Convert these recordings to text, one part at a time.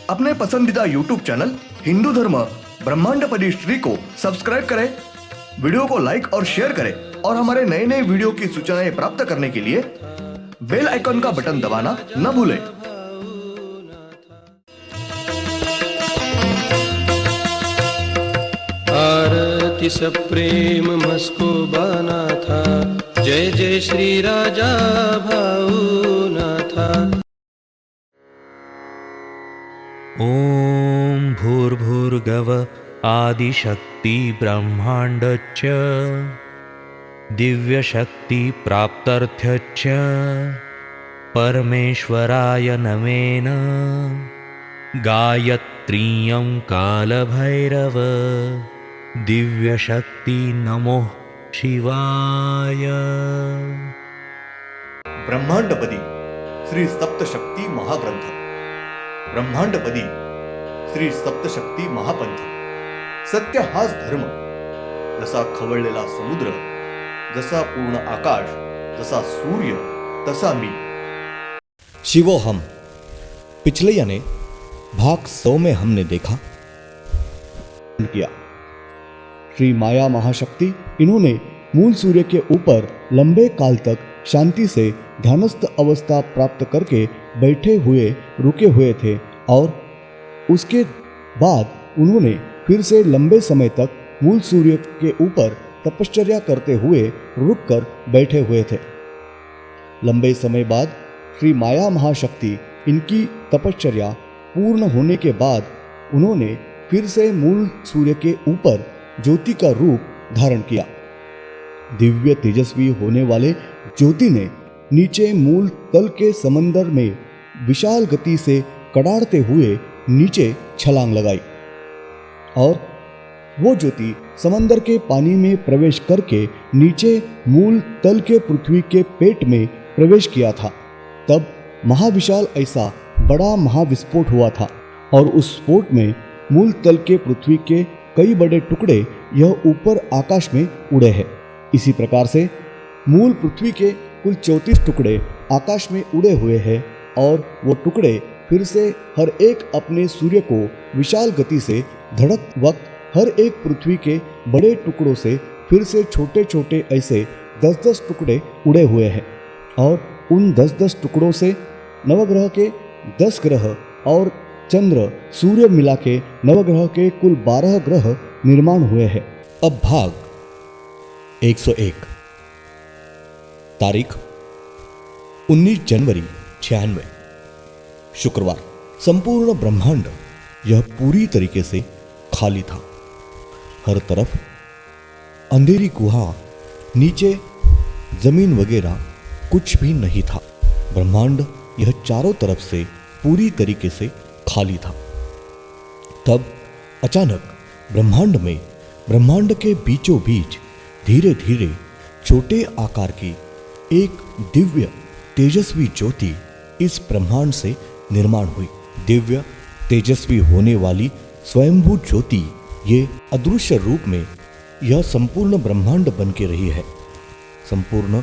अपने पसंदीदा YouTube channel Hindu धर्म ब्रह्मांडपदी श्री को सब्सक्राइब करें, वीडियो को लाइक और शेयर करें और हमारे नए नए वीडियो की सूचनाएं प्राप्त करने के लिए बेल आइकन का बटन दबाना न भूलें। आरती सप्रेम मस्को बाना था, जय जय श्री राजा भाऊनाथा। ॐ भूर्भुर्गव आदिशक्ति ब्रह्माण्डच्च दिव्यशक्ति प्राप्त्यर्थच्च परमेश्वराय नमेन गायत्रीयं कालभैरव दिव्यशक्ति नमो शिवाय। ब्रह्मांडपदी श्री सप्तशक्ती महाग्रंथ, ब्रह्मांडपदी श्री सप्तशक्ती महापंथ। सत्य हाच धर्म, जसा खवळलेला समुद्र, जसा पूर्ण आकाश, जसा सूर्य, तसा मी। शिवोहम। पिछले यानी भाग 100 में हमने देखा किया श्री माया महाशक्ति इन्होंने मूल सूर्य के ऊपर लंबे काल तक शांति से ध्यानस्थ अवस्था प्राप्त करके बैठे हुए रुके हुए थे और उसके बाद उन्होंने फिर से लंबे समय तक मूल सूर्य के ऊपर तपश्चर्या करते हुए रुककर बैठे हुए थे। लंबे समय बाद श्री माया महाशक्ति इनकी तपश्चर्या पूर्ण होने के बाद उन्होंने फिर से मूल सूर्य के ऊपर ज्योति का रूप धारण किया। दिव्य तेजस्वी होने वाले ज्योति ने नीचे मूल तल के समंदर में विशाल गति से कड़ाड़ते हुए नीचे छलांग लगाई और वो ज्योति समंदर के पानी में प्रवेश करके नीचे मूल तल के पृथ्वी के पेट में प्रवेश किया था। तब महाविशाल ऐसा बड़ा महाविस्फोट हुआ था और उस स्फोट में मूल तल के पृथ्वी के कई बड़े टुकड़े यह ऊपर आकाश में उड़े हैं। इसी प्रकार से मूल पृथ्वी के कुल 34 टुकड़े आकाश में उड़े हुए हैं और वो टुकड़े फिर से हर एक अपने सूर्य को विशाल गति से धड़क वक्त हर एक पृथ्वी के बड़े टुकड़ों से फिर से छोटे छोटे ऐसे 10-10 टुकड़े उड़े हुए हैं और उन 10-10 टुकड़ों से नवग्रह के 10 ग्रह और चंद्र सूर्य मिला के नवग्रह के कुल 12 ग्रह निर्माण हुए हैं। अब भाग 101 तारीख 19 जनवरी 96 शुक्रवार। संपूर्ण ब्रह्मांड यह पूरी तरीके से खाली था। हर तरफ अंधेरी गुहा, नीचे जमीन वगैरह कुछ भी नहीं था। ब्रह्मांड यह चारों तरफ से पूरी तरीके से खाली था। तब अचानक ब्रह्मांड के बीचों बीच धीरे धीरे छोटे आकार की एक दिव्य तेजस्वी ज्योति इस ब्रह्मांड से निर्माण हुई। दिव्य तेजस्वी होने वाली स्वयंभू ज्योति ये अदृश्य रूप में यह संपूर्ण ब्रह्मांड बन के रही है। संपूर्ण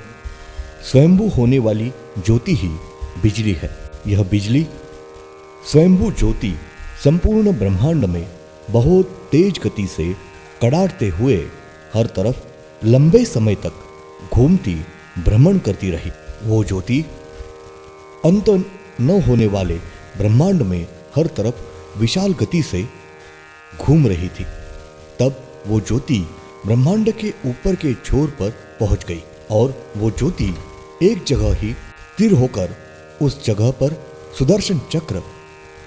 स्वयंभू होने वाली ज्योति ही बिजली है। यह बिजली स्वयंभू ज्योति संपूर्ण ब्रह्मांड में बहुत तेज गति से कड़ाड़ते हुए हर तरफ लंबे समय तक घूमती भ्रमण करती रही। वो ज्योति अंत न होने वाले ब्रह्मांड में हर तरफ विशाल गति से घूम रही थी। तब वो ज्योति ब्रह्मांड के ऊपर के छोर पर पहुंच गई और वो ज्योति एक जगह ही स्थिर होकर उस जगह पर सुदर्शन चक्र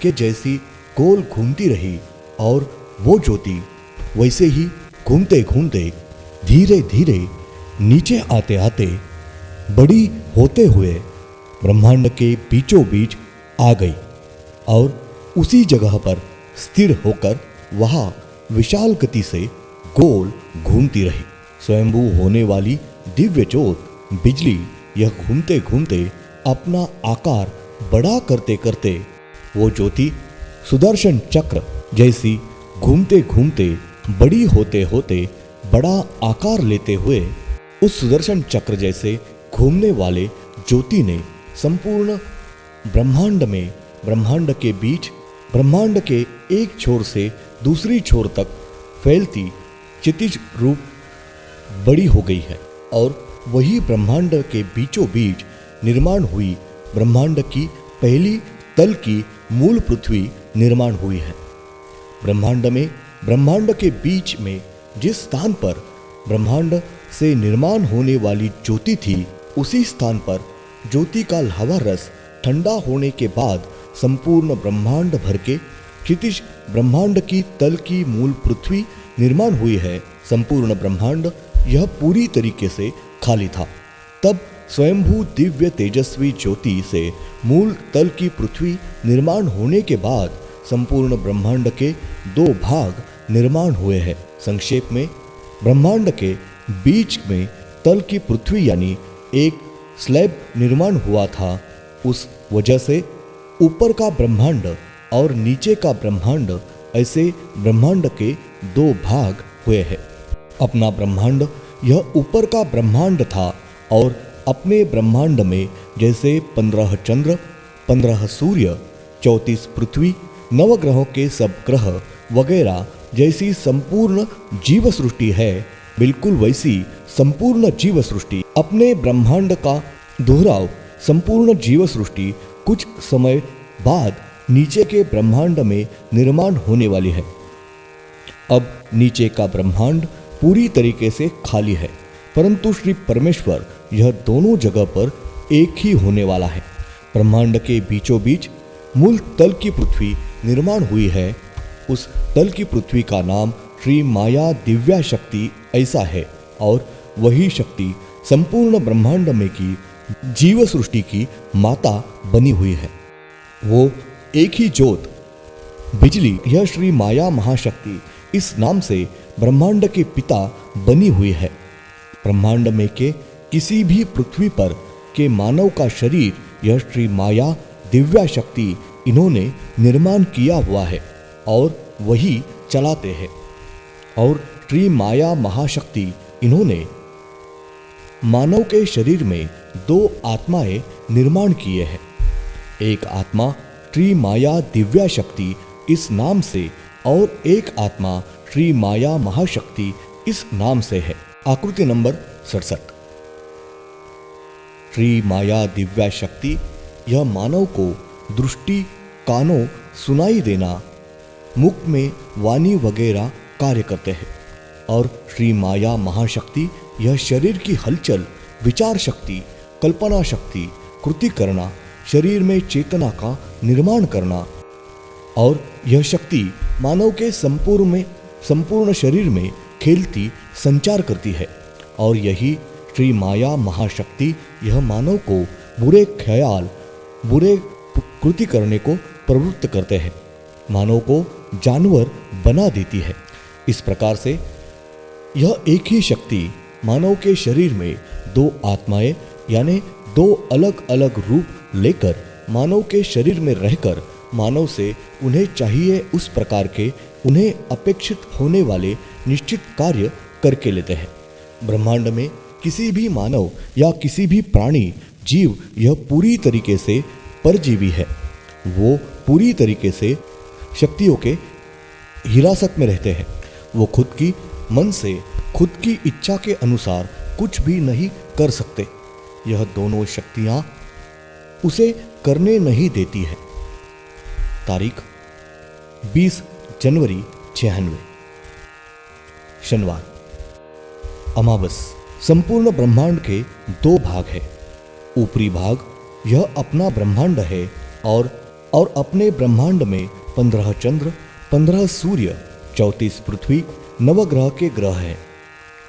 के जैसी गोल घूमती रही और वो ज्योति वैसे ही घूमते घूमते धीरे धीरे नीचे आते आते बड़ी होते हुए ब्रह्मांड के बीचों बीच आ गई और उसी जगह पर स्थिर होकर वहां विशाल गति से गोल घूमती रही। स्वयंभू होने वाली दिव्य ज्योत बिजली यह घूमते घूमते अपना आकार बड़ा करते करते वो ज्योति सुदर्शन चक्र जैसी घूमते घूमते बड़ी होते होते बड़ा आकार लेते हुए उस सुदर्शन चक्र जैसे घूमने वाले ज्योति ने संपूर्ण ब्रह्मांड में ब्रह्मांड के बीच ब्रह्मांड के एक छोर से दूसरी छोर तक फैलती क्षितिज रूप बड़ी हो गई है और वही ब्रह्मांड के बीचों बीच निर्माण हुई ब्रह्मांड की पहली तल की मूल पृथ्वी निर्माण हुई है। ब्रह्मांड में ब्रह्मांड के बीच में जिस स्थान पर ब्रह्मांड से निर्माण होने वाली ज्योति थी, उसी स्थान पर ज्योति का हवा रस ठंडा होने के बाद संपूर्ण ब्रह्मांड भर के क्षितिज ब्रह्मांड की तल की मूल पृथ्वी निर्माण हुई है। संपूर्ण ब्रह्मांड यह पूरी तरीके से खाली था। तब स्वयंभू दिव्य तेजस्वी ज्योति से मूल तल की पृथ्वी निर्माण होने के बाद संपूर्ण ब्रह्मांड के दो भाग निर्माण हुए हैं। संक्षेप में, ब्रह्मांड के बीच में तल की पृथ्वी यानी एक स्लैब निर्माण हुआ था। उस वजह से ऊपर का ब्रह्मांड और नीचे का ब्रह्मांड ऐसे ब्रह्मांड के दो भाग हुए हैं। अपना ब्रह्मांड यह ऊपर का ब्रह्मांड था और अपने ब्रह्मांड में जैसे 15 चंद्र, 15 सूर्य, 34 पृथ्वी, नवग्रहों के सब ग्रह वगैरह जैसी संपूर्ण जीव सृष्टि है, बिल्कुल वैसी संपूर्ण जीव सृष्टि अपने ब्रह्मांड का दोहराव संपूर्ण जीव सृष्टि कुछ समय बाद नीचे के ब्रह्मांड में निर्माण होने वाली है। अब नीचे का ब्रह्मांड पूरी तरीके से खाली है, परंतु श्री परमेश्वर यह दोनों जगह पर एक ही होने वाला है। ब्रह्मांड के बीचों बीच मूल तल की पृथ्वी निर्माण हुई है। उस तल की पृथ्वी का नाम श्री माया दिव्या शक्ति ऐसा है और वही शक्ति संपूर्ण ब्रह्मांड में की जीव सृष्टि की माता बनी हुई है। वो एक ही ज्योत बिजली, यह श्री माया महाशक्ति इस नाम से ब्रह्मांड के पिता बनी हुई है। ब्रह्मांड में के किसी भी पृथ्वी पर के मानव का शरीर यह श्री माया दिव्या शक्ति इन्होंने निर्माण किया हुआ है और वही चलाते हैं। और श्री माया महाशक्ति इन्होंने मानव के शरीर में दो आत्माएं निर्माण किए हैं। एक आत्मा श्री माया दिव्या शक्ति इस नाम से और एक आत्मा श्री माया महाशक्ति इस नाम से है। आकृति नंबर 67। श्री माया दिव्या शक्ति यह मानव को दृष्टि, कानों, सुनाई देना, मुख में वाणी वगैरह कार्य करते हैं और श्री माया महाशक्ति यह शरीर की हलचल, विचार शक्ति, कल्पना शक्ति, कृति करना, शरीर में चेतना का निर्माण करना और यह शक्ति मानव के संपूर्ण शरीर में खेलती संचार करती है। और यही श्री माया महाशक्ति यह मानव को बुरे ख्याल, बुरे कृति करने को प्रवृत्त करते हैं, मानव को जानवर बना देती है। इस प्रकार से यह एक ही शक्ति मानव के शरीर में दो आत्माएं यानी दो अलग अलग रूप लेकर मानव के शरीर में रहकर मानव से उन्हें चाहिए उस प्रकार के, उन्हें अपेक्षित होने वाले निश्चित कार्य करके लेते हैं। ब्रह्मांड में किसी भी मानव या किसी भी प्राणी जीव यह पूरी तरीके से परजीवी है। वो पूरी तरीके से शक्तियों के हिरासत में रहते हैं। वो खुद की मन से खुद की इच्छा के अनुसार कुछ भी नहीं कर सकते। यह दोनों शक्तियां उसे करने नहीं देती है। तारीख 20 जनवरी 96, शनिवार, अमावस। संपूर्ण ब्रह्मांड के दो भाग है। ऊपरी भाग यह अपना ब्रह्मांड है और अपने ब्रह्मांड में 15 चंद्र, 15 सूर्य, 34 पृथ्वी, नवग्रह के ग्रह हैं।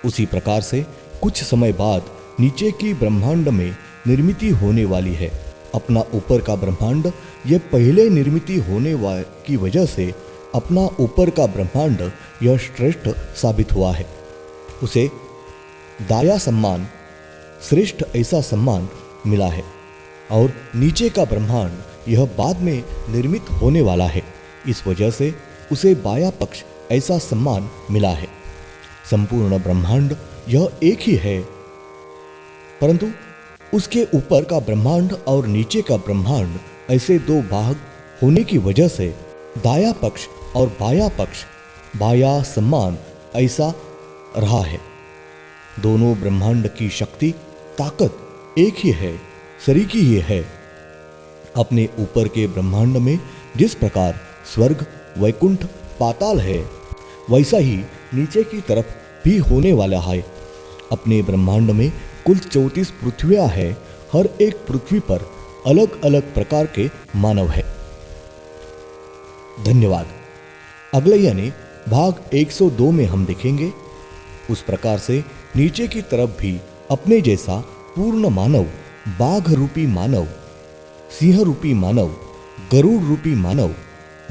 उसी प्रकार से कुछ समय बाद नीचे की ब्रह्मांड में निर्मिति होने वाली है। अपना ऊपर का ब्रह्मांड यह पहले निर्मिति होने की वजह से अपना ऊपर का ब्रह्मांड यह श्रेष्ठ साबित हुआ है। उसे दाया सम्मान, श्रेष्ठ ऐसा सम्मान मिला है और नीचे का ब्रह्मांड यह बाद में निर्मित होने वाला है। इस वजह से उसे बाया पक्ष ऐसा सम्मान मिला है। संपूर्ण ब्रह्मांड यह एक ही है, परंतु उसके ऊपर का ब्रह्मांड और नीचे का ब्रह्मांड ऐसे दो भाग होने की वजह से दाया पक्ष और बाया पक्ष, बाया सम्मान ऐसा रहा है। दोनों ब्रह्मांड की शक्ति ताकत एक ही है, सरीकी ही है। अपने ऊपर के ब्रह्मांड में जिस प्रकार स्वर्ग, वैकुंठ, पाताल है, वैसा ही नीचे की तरफ भी होने वाला है। अपने ब्रह्मांड में कुल 34 पृथ्वियां है। हर एक पृथ्वी पर अलग अलग प्रकार के मानव है। धन्यवाद। अगले यानी भाग 102 में हम देखेंगे उस प्रकार से नीचे की तरफ भी अपने जैसा पूर्ण मानव, बाघ रूपी मानव, सिंह रूपी मानव, गरुड़ रूपी मानव,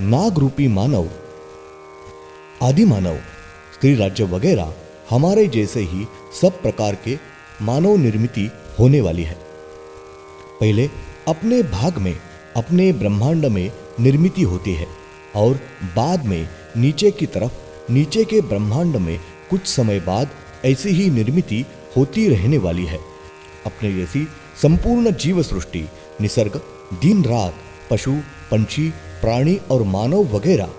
नाग रूपी मानव, आदि मानव, स्त्री राज्य वगैरह हमारे जैसे ही सब प्रकार के मानव निर्मिति होने वाली है। पहले अपने भाग में, अपने ब्रह्मांड में निर्मिति होती है और बाद में नीचे की तरफ, नीचे के ब्रह्मांड में कुछ समय बाद ऐसी ही निर्मिति होती रहने वाली है। अपने जैसी संपूर्ण जीव सृष्टि, निसर्ग, दिन रात, पशु, पंछी, प्राणी और मानव वगैरह